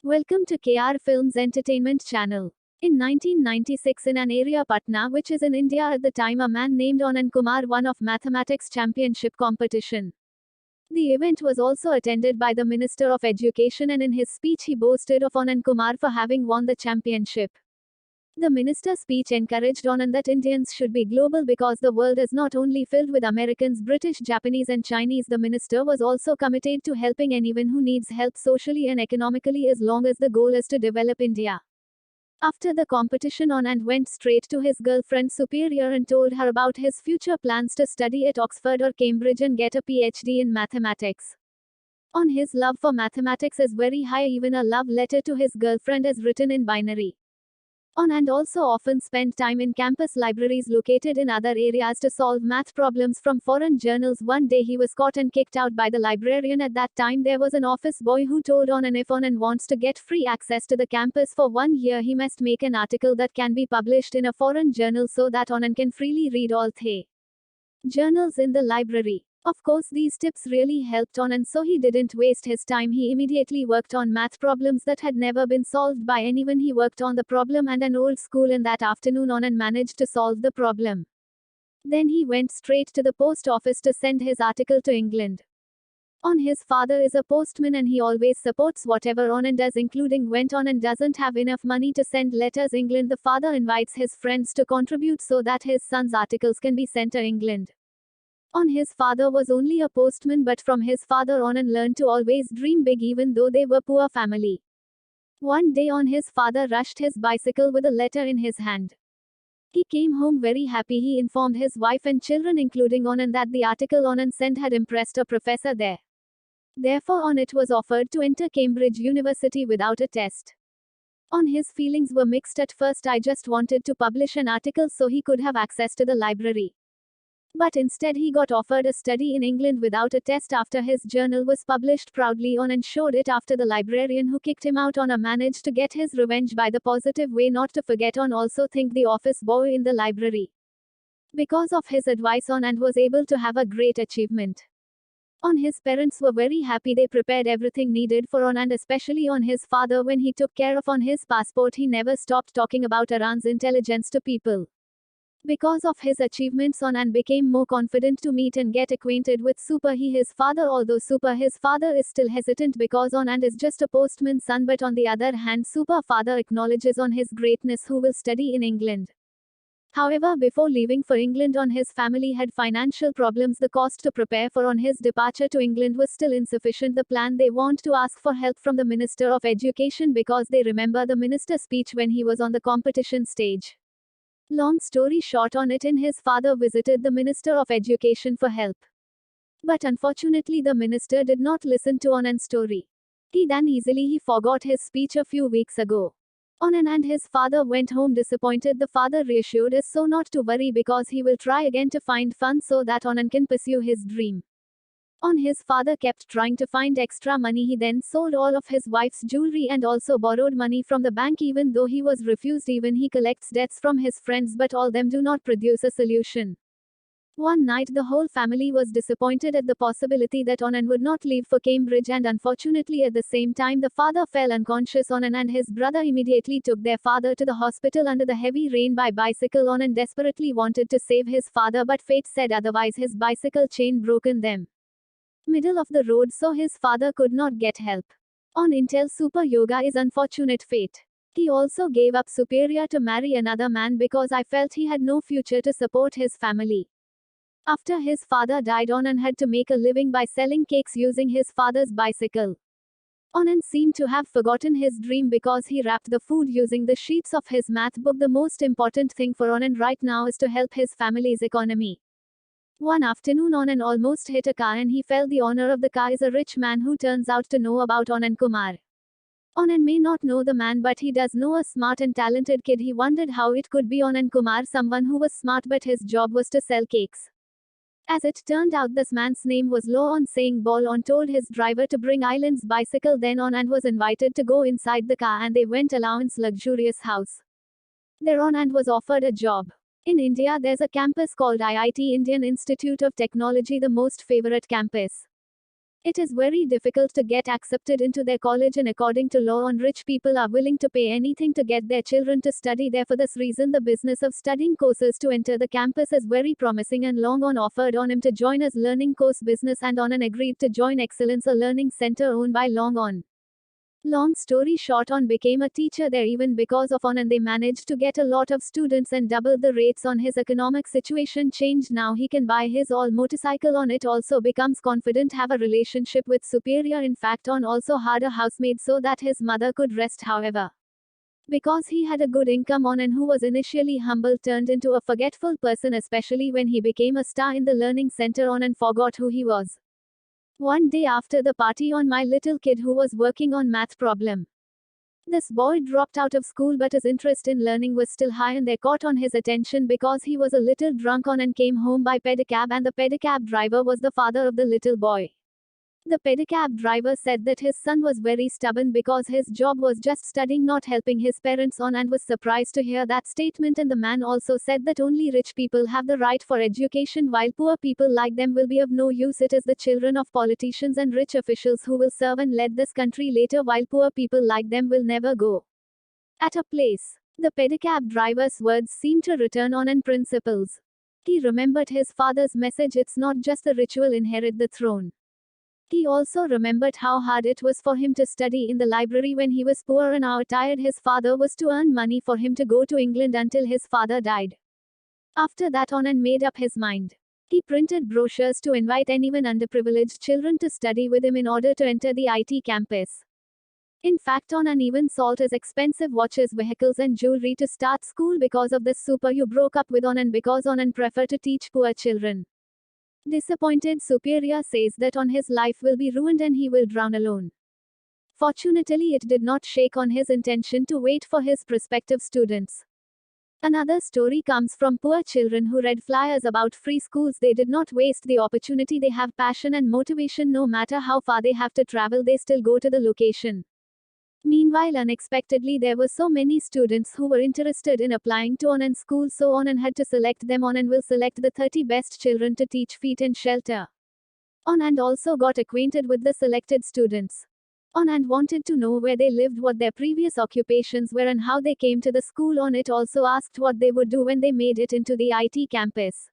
Welcome to KR Films Entertainment Channel. In 1996 in an area Patna which is in India at the time a man named Anand Kumar won of mathematics championship competition. The event was also attended by the Minister of Education and in his speech he boasted of Anand Kumar for having won the championship. The minister's speech encouraged Anand that Indians should be global because the world is not only filled with Americans, British, Japanese and Chinese. The minister was also committed to helping anyone who needs help socially and economically as long as the goal is to develop India. After the competition, Anand went straight to his girlfriend superior and told her about his future plans to study at Oxford or Cambridge and get a PhD in mathematics. His love for mathematics is very high, even a love letter to his girlfriend is written in binary. Anand also often spent time in campus libraries located in other areas to solve math problems from foreign journals. One day he was caught and kicked out by the librarian. At that time there was an office boy who told Anand if Anand wants to get free access to the campus for 1 year he must make an article that can be published in a foreign journal so that Anand can freely read all the journals in the library. Of course these tips really helped Anand, so he didn't waste his time. He immediately worked on math problems that had never been solved by anyone. He worked on the problem and an old school, and that afternoon Anand managed to solve the problem. Then he went straight to the post office to send his article to England. His father is a postman and he always supports whatever Anand does, including when Anand doesn't have enough money to send letters England. The father invites his friends to contribute so that his son's articles can be sent to England. His father was only a postman, but from his father Anand learned to always dream big even though they were poor family. One day his father rushed his bicycle with a letter in his hand. He came home very happy. He informed his wife and children including Anand that the article Anand sent had impressed a professor there. Therefore Anand was offered to enter Cambridge University without a test. His feelings were mixed. At first I just wanted to publish an article so he could have access to the library. But instead he got offered a study in England without a test. After his journal was published proudly Anand showed it after the librarian who kicked him out. Anand managed to get his revenge by the positive way. Not to forget, Anand also thanked the office boy in the library. Because of his advice Anand was able to have a great achievement. His parents were very happy. They prepared everything needed for Anand, especially his father. When he took care of his passport he never stopped talking about Anand's intelligence to people. Because of his achievements Anand became more confident to meet and get acquainted with Super. His father, although Super his father is still hesitant because Anand is just a postman's son, but on the other hand Super father acknowledges his greatness who will study in England. However, before leaving for England his family had financial problems. The cost to prepare for his departure to England was still insufficient. The plan they want to ask for help from the Minister of Education because they remember the minister's speech when he was on the competition stage. Long story short, his father visited the Minister of Education for help. But unfortunately the minister did not listen to Anand's story. He forgot his speech a few weeks ago. Anand and his father went home disappointed. The father reassured us so not to worry because he will try again to find funds so that Anand can pursue his dream. His father kept trying to find extra money. He then sold all of his wife's jewelry and also borrowed money from the bank. Even though he was refused, even he collects debts from his friends, but all them do not produce a solution. One night the whole family was disappointed at the possibility that Anand would not leave for Cambridge, and unfortunately at the same time the father fell unconscious. Anand and his brother immediately took their father to the hospital under the heavy rain by bicycle. Anand desperately wanted to save his father, but fate said otherwise. His bicycle chain broken them middle of the road, so his father could not get help. Intel Super Yoga is unfortunate fate. He also gave up Superior to marry another man because I felt he had no future to support his family. After his father died, Anand had to make a living by selling cakes using his father's bicycle. Anand seemed to have forgotten his dream because he wrapped the food using the sheets of his math book. The most important thing for Anand right now is to help his family's economy. One afternoon Anand almost hit a car and he fell. The owner of the car is a rich man who turns out to know about Anand Kumar. Anand may not know the man, but he does know a smart and talented kid. He wondered how it could be Anand Kumar, someone who was smart but his job was to sell cakes. As it turned out this man's name was Bahl. Saying Bahl, Anand told his driver to bring Island's bicycle. Then Anand was invited to go inside the car and they went Allowance luxurious house. There Anand was offered a job. In India there's a campus called IIT, Indian Institute of Technology, the most favorite campus. It is very difficult to get accepted into their college, and according to law on, rich people are willing to pay anything to get their children to study there. For this reason, the business of studying courses to enter the campus is very promising, and Long On offered on him to join his learning course business, and On agreed to join Excellence, a learning center owned by Long On. Long story short, On became a teacher there even because of On, and they managed to get a lot of students and doubled the rates. On his economic situation changed. Now he can buy his all motorcycle. On it also becomes confident, have a relationship with superior. In fact, On also hired a housemaid so that his mother could rest. However, because he had a good income, On, and who was initially humble, turned into a forgetful person, especially when he became a star in the learning center. On and forgot who he was. One day after the party, On, my little kid who was working on math problem. This boy dropped out of school, but his interest in learning was still high, and they caught On his attention because he was a little drunk. On and came home by pedicab, and the pedicab driver was the father of the little boy. The pedicab driver said that his son was very stubborn because his job was just studying, not helping his parents. On and was surprised to hear that statement, and the man also said that only rich people have the right for education, while poor people like them will be of no use. It is the children of politicians and rich officials who will serve and lead this country later, while poor people like them will never go at a place. The pedicab driver's words seemed to return On and principles. He remembered his father's message: it's not just the rich will inherit the throne. He also remembered how hard it was for him to study in the library when he was poor, and how tired his father was to earn money for him to go to England until his father died. After that, On and made up his mind. He printed brochures to invite anyone underprivileged children to study with him in order to enter the IT campus. In fact, On and even sold his expensive watches, vehicles and jewelry to start school. Because of this, Super U broke up with On, and because On and preferred to teach poor children. Disappointed superior says that On his life will be ruined and he will drown alone. Fortunately, it did not shake On his intention to wait for his prospective students. Another story comes from poor children who read flyers about free schools. They did not waste the opportunity. They have passion and motivation. No matter how far they have to travel, they still go to the location. Meanwhile, unexpectedly, there were so many students who were interested in applying to On and school, so On and had to select them. On and will select the 30 best children to teach feed and shelter. On and also got acquainted with the selected students. On and wanted to know where they lived, what their previous occupations were, and how they came to the school. On it also asked what they would do when they made it into the IT campus.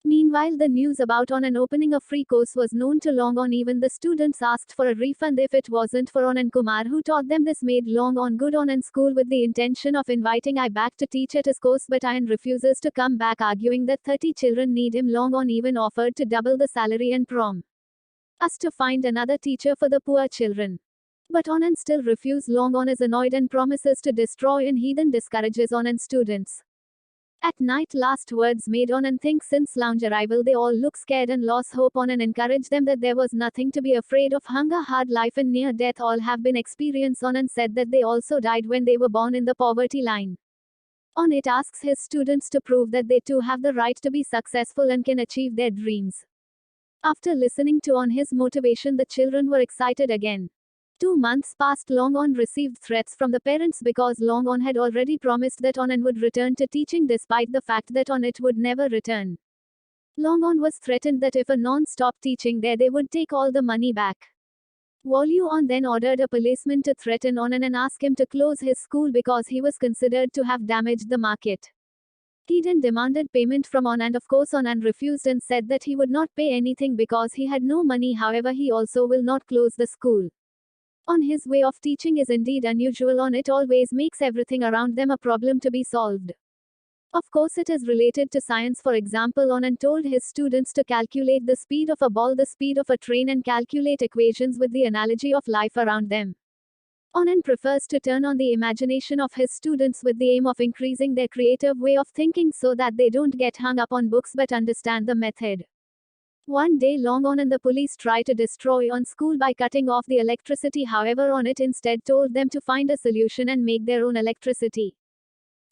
Meanwhile, the news about On and opening a free course was known to Long On. Even the students asked for a refund if it wasn't for On and Kumar who taught them. This made Long On good On and school with the intention of inviting I back to teach at his course, but Ian refuses to come back, arguing that 30 children need him. Long On even offered to double the salary and prom us to find another teacher for the poor children. But On and still refuse. Long On is annoyed and promises to destroy, and he then discourages On and students. At night, last words made On and think since lounge arrival they all look scared and lost hope. On and encourage them that there was nothing to be afraid of. Hunger, hard life and near death all have been experienced. On and said that they also died when they were born in the poverty line. On it asks his students to prove that they too have the right to be successful and can achieve their dreams. After listening to On his motivation, the children were excited again. 2 months passed. Long On received threats from the parents because Long On had already promised that On and would return to teaching, despite the fact that On it would never return. Long On was threatened that if a non-stop teaching there, they would take all the money back. Wolu On then ordered a policeman to threaten On and ask him to close his school because he was considered to have damaged the market. He then demanded payment from On, and of course On and refused and said that he would not pay anything because he had no money. However, he also will not close the school. On his way of teaching is indeed unusual. On it always makes everything around them a problem to be solved. Of course, it is related to science. For example, On and told his students to calculate the speed of a ball, the speed of a train, and calculate equations with the analogy of life around them. On and prefers to turn on the imagination of his students with the aim of increasing their creative way of thinking so that they don't get hung up on books but understand the method. One day, Long On and the police try to destroy On school by cutting off the electricity. However, On it instead told them to find a solution and make their own electricity.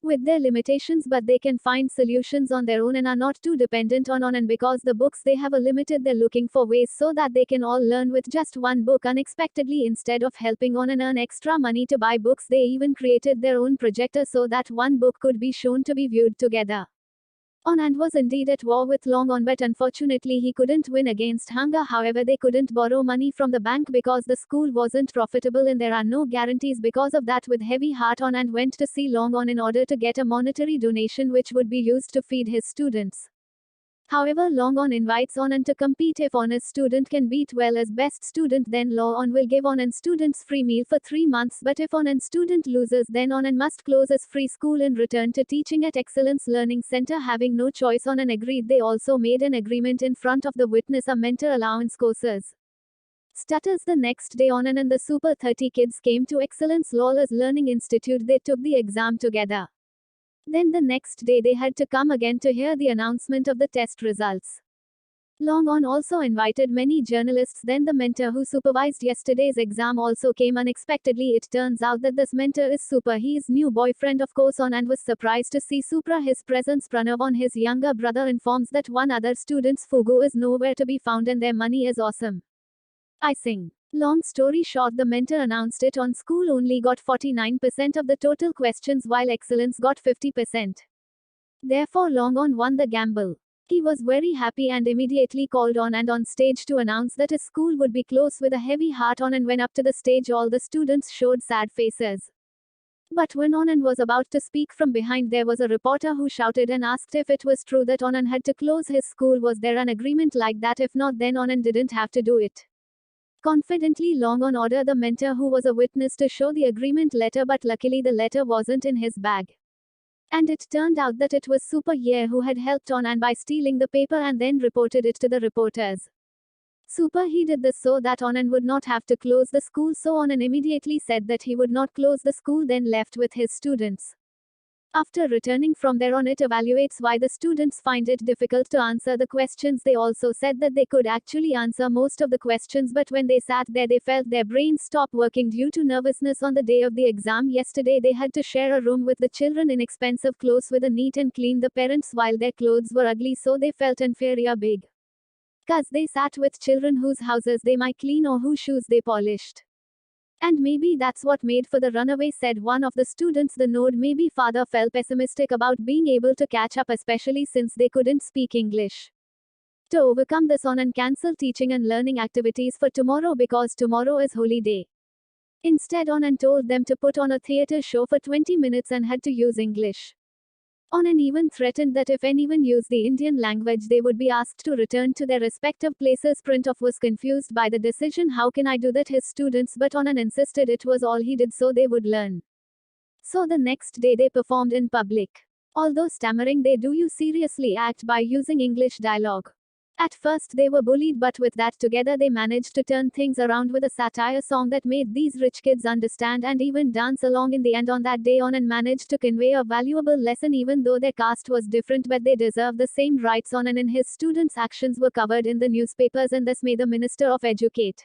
With their limitations, but they can find solutions on their own and are not too dependent on On, and because the books they have are limited, they're looking for ways so that they can all learn with just one book. Unexpectedly, instead of helping On and earn extra money to buy books, they even created their own projector so that one book could be shown to be viewed together. Anand was indeed at war with Longon, but unfortunately he couldn't win against hunger. However, they couldn't borrow money from the bank because the school wasn't profitable and there are no guarantees. Because of that, with heavy heart, Anand went to see Longon in order to get a monetary donation which would be used to feed his students. However, Longon invites Anand to compete. If honest student can beat well as best student, then Longon will give Anand students free meal for 3 months. But if Anand student loses, then Anand must close his free school and return to teaching at Excellence Learning Center. Having no choice, Anand agreed. They also made an agreement in front of the witness, a mentor allowance courses. Stutters. The next day, Anand and the Super 30 kids came to Excellence Lawless Learning Institute. They took the exam together. Then the next day they had to come again to hear the announcement of the test results. Longon also invited many journalists. Then the mentor who supervised yesterday's exam also came unexpectedly. It turns out that this mentor is Super, his new boyfriend of course. Anand was surprised to see Supra his presence. Pranav, his younger brother, informs that one other student's Fugu is nowhere to be found and their money is awesome. Icing. Long story short, the mentor announced it on school only got 49% of the total questions while Excellence got 50%. Therefore Longon won the gamble. He was very happy and immediately called Anand on stage to announce that his school would be closed. With a heavy heart, Anand went up to the stage. All the students showed sad faces. But when Anand was about to speak, from behind there was a reporter who shouted and asked if it was true that Anand had to close his school. Was there an agreement like that? If not, then Anand didn't have to do it. Confidently, Longon ordered the mentor who was a witness to show the agreement letter, but luckily the letter wasn't in his bag. And it turned out that it was Super who had helped Anand by stealing the paper and then reported it to the reporters. Super did this so that Anand would not have to close the school, so Anand immediately said that he would not close the school, then left with his students. After returning from there, it evaluates why the students find it difficult to answer the questions. They also said that they could actually answer most of the questions, but when they sat there they felt their brains stop working due to nervousness. On the day of the exam yesterday, they had to share a room with the children. Inexpensive clothes with a neat and clean the parents, while their clothes were ugly, so they felt inferior big. Cause they sat with children whose houses they might clean or whose shoes they polished. And maybe that's what made for the runaway, said one of the students. The node maybe father felt pessimistic about being able to catch up, especially since they couldn't speak English. To overcome this, Anand cancelled teaching and learning activities for tomorrow because tomorrow is holy day. Instead, Anand told them to put on a theatre show for 20 minutes and had to use English. Anand even threatened that if anyone used the Indian language, they would be asked to return to their respective places. Printoff was confused by the decision. How can I do that? His students, but Anand insisted it was all he did so they would learn. So the next day they performed in public. Although stammering, they do you seriously act by using English dialogue. At first they were bullied, but with that together they managed to turn things around with a satire song that made these rich kids understand and even dance along. In the end, on that day, Anand managed to convey a valuable lesson. Even though their caste was different, but they deserve the same rights. Anand and his students' actions were covered in the newspapers, and this made the Minister of Education,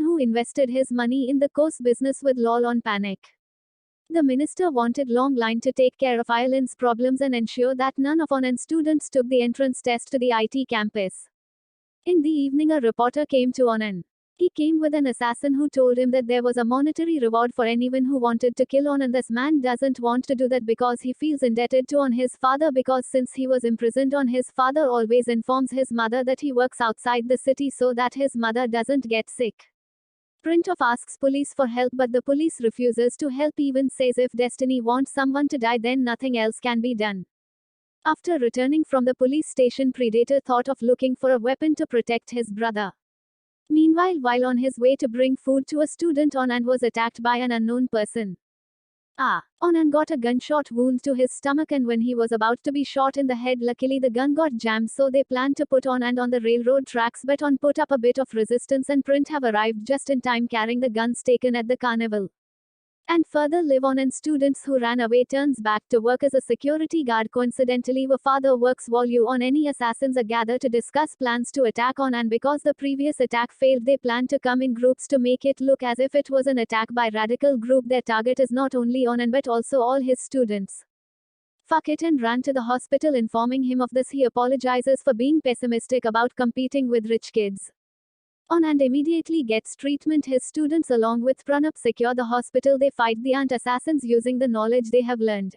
who invested his money in the course business with lol on panic. The minister wanted Long Line to take care of Ireland's problems and ensure that none of Anand's students took the entrance test to the IT campus. In the evening, a reporter came to Anand. He came with an assassin who told him that there was a monetary reward for anyone who wanted to kill Anand. This man doesn't want to do that because he feels indebted to his father, because since he was imprisoned, his father always informs his mother that he works outside the city so that his mother doesn't get sick. Printoff asks police for help, but the police refuses to help, even says if destiny wants someone to die, then nothing else can be done. After returning from the police station, Predator thought of looking for a weapon to protect his brother. Meanwhile, while on his way to bring food to a student, Anand was attacked by an unknown person. Anand got a gunshot wound to his stomach, and when he was about to be shot in the head, luckily the gun got jammed, so they planned to put Anand on the railroad tracks, but Anand put up a bit of resistance and Print have arrived just in time, carrying the guns taken at the carnival. And further live on, and students who ran away turns back to work as a security guard. Coincidentally, her father works while you on any assassins are gathered to discuss plans to attack on, and because the previous attack failed, they plan to come in groups to make it look as if it was an attack by radical group. Their target is not only Anand but also all his students. Fuck it, and ran to the hospital. Informing him of this, he apologizes for being pessimistic about competing with rich kids. Anand immediately gets treatment. His students along with Pranab secure the hospital. They fight the ant assassins using the knowledge they have learned.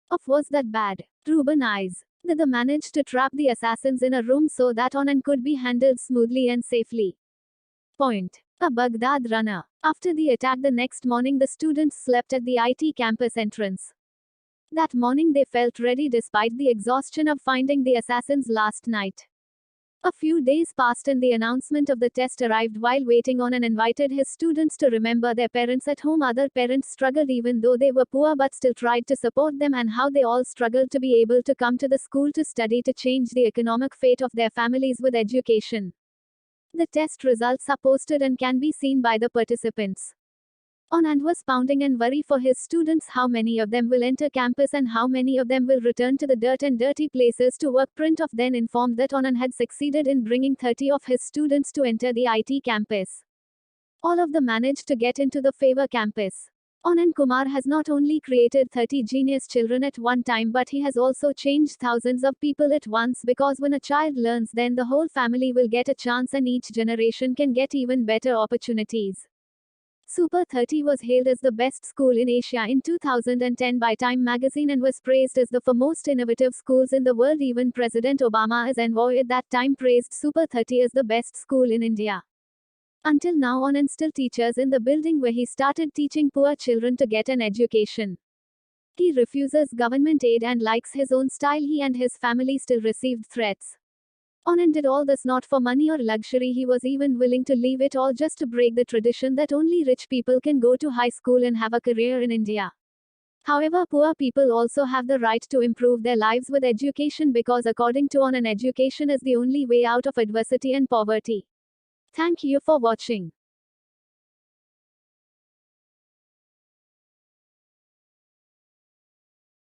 Of was that bad? Ruben eyes. They managed to trap the assassins in a room so that Anand could be handled smoothly and safely. Point. A Baghdad runner. After the attack the next morning, the students slept at the IT campus entrance. That morning they felt ready despite the exhaustion of finding the assassins last night. A few days passed and the announcement of the test arrived while waiting on and invited his students to remember their parents at home. Other parents struggled even though they were poor but still tried to support them, and how they all struggled to be able to come to the school to study to change the economic fate of their families with education. The test results are posted and can be seen by the participants. Anand was pounding and worry for his students, how many of them will enter campus and how many of them will return to the dirt and dirty places to work. Print of then informed that Anand had succeeded in bringing 30 of his students to enter the IT campus. All of them managed to get into the Favor campus. Anand Kumar has not only created 30 genius children at one time, but he has also changed thousands of people at once, because when a child learns, then the whole family will get a chance and each generation can get even better opportunities. Super 30 was hailed as the best school in Asia in 2010 by Time magazine and was praised as the for most innovative schools in the world. Even President Obama, as envoy at that time, praised Super 30 as the best school in India. Until now, Anand still teaches in the building where he started teaching poor children to get an education. He refuses government aid and likes his own style. He and his family still received threats. Anand did all this not for money or luxury. He was even willing to leave it all just to break the tradition that only rich people can go to high school and have a career in India. However, poor people also have the right to improve their lives with education, because according to Anand, education is the only way out of adversity and poverty. Thank you for watching.